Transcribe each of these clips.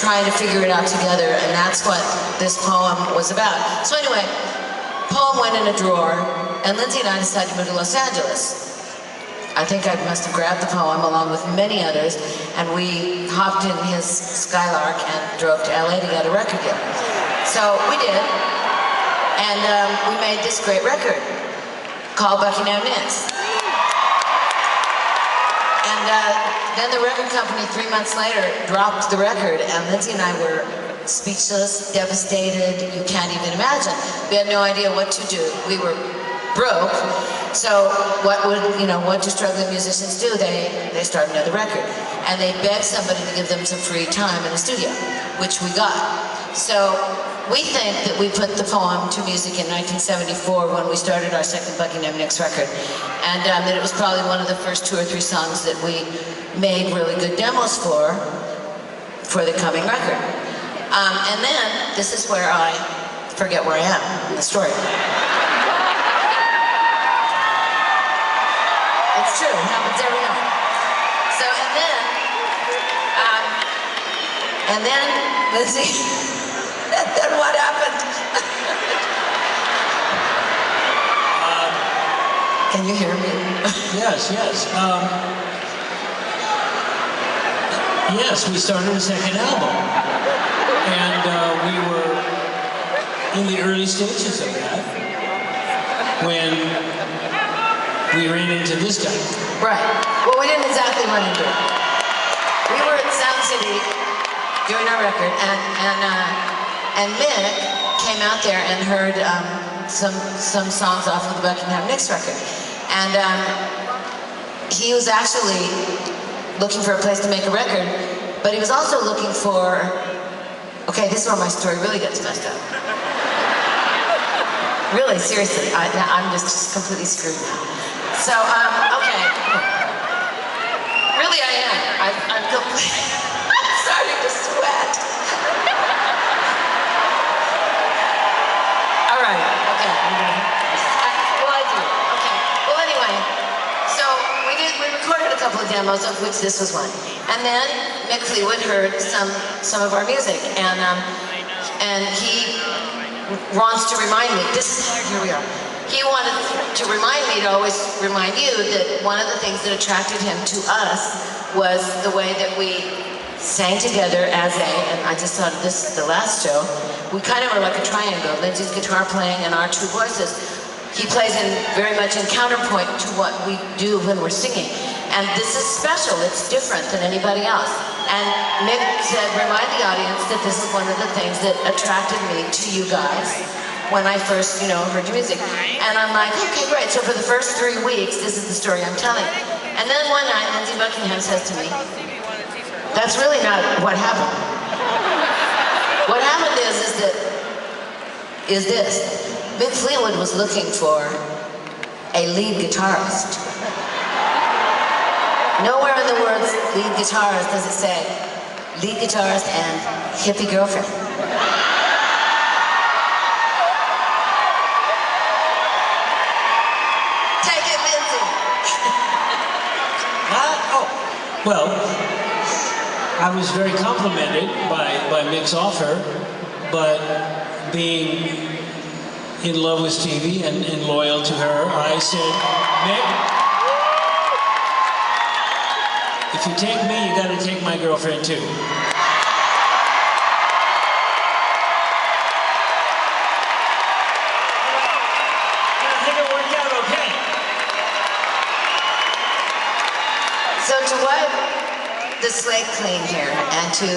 trying to figure it out together, and that's what this poem was about. So anyway, poem went in a drawer, and Lindsay and I decided to move to Los Angeles. I think I must have grabbed the poem along with many others, and we hopped in his Skylark and drove to LA to get a record deal. So we did, and we made this great record called Buckingham Nicks. And then the record company 3 months later dropped the record, and Lindsay and I were speechless, devastated, you can't even imagine. We had no idea what to do. We were broke, so what do struggling musicians do? They start another record, and they beg somebody to give them some free time in the studio, which we got. So we think that we put the poem to music in 1974 when we started our second Buckingham Nicks record, and that it was probably one of the first 2 or 3 songs that we made really good demos for the coming record. And then, this is where I forget where I am in the story. It's true, it happens every night. So, and then, Lindsay, then what happened? Can you hear me? Yes. Yes, we started a second album. And we were in the early stages of that when we ran into this guy. Right. Well, we didn't exactly run into it. We were at Sound City doing our record, and Mick came out there and heard some songs off of the Buckingham Nicks record. And he was actually looking for a place to make a record, but he was also looking for, okay, this is where my story really gets messed up. Really, seriously, I'm just completely screwed now. So, okay. Really, I am. I'm completely, I'm starting to sweat. All right, okay. Well, I do. Okay. Well, anyway, so we recorded a couple of demos, of which this was one. And then Mick Fleetwood heard some of our music, and he wants to remind me, here we are. He wanted to remind me, to always remind you, that one of the things that attracted him to us was the way that we sang together as and I just thought this is the last show, we kind of are like a triangle, Lindsay's guitar playing and our 2 voices. He plays very much in counterpoint to what we do when we're singing. And this is special, it's different than anybody else. And Mick said, remind the audience that this is one of the things that attracted me to you guys when I first, heard your music. And I'm like, okay, great. So for the first 3 weeks, this is the story I'm telling. And then one night, Lindsay Buckingham says to me, that's really not what happened. What happened is this. Mick Fleetwood was looking for a lead guitarist. Nowhere in the words lead guitarist does it say lead guitarist and hippie girlfriend. Take it, Lindsay. Well, I was very complimented by Mick's offer, but being in love with Stevie and loyal to her, I said, Mick, if you take me, you gotta take my girlfriend too. I think it worked out okay. So to wipe the slate clean here and to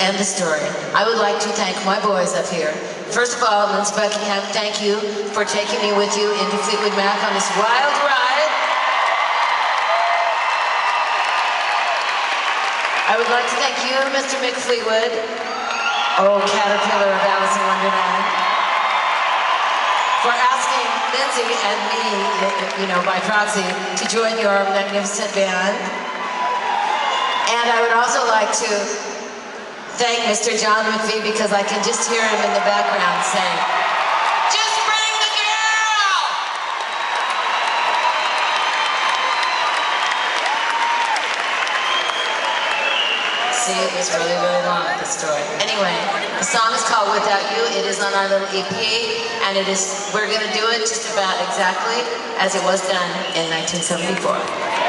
end the story, I would like to thank my boys up here. First of all, Lindsay Buckingham, thank you for taking me with you into Fleetwood Mac on this wild ride. I would like to thank you, Mr. Mick Fleetwood, old caterpillar of Alice in Wonderland, for asking Lindsay and me, by proxy, to join your magnificent band. And I would also like to thank Mr. John McVie, because I can just hear him in the background saying, just bring the girl! So See, it was really, really long, the story. Anyway, the song is called Without You. It is on our little EP, and we're going to do it just about exactly as it was done in 1974.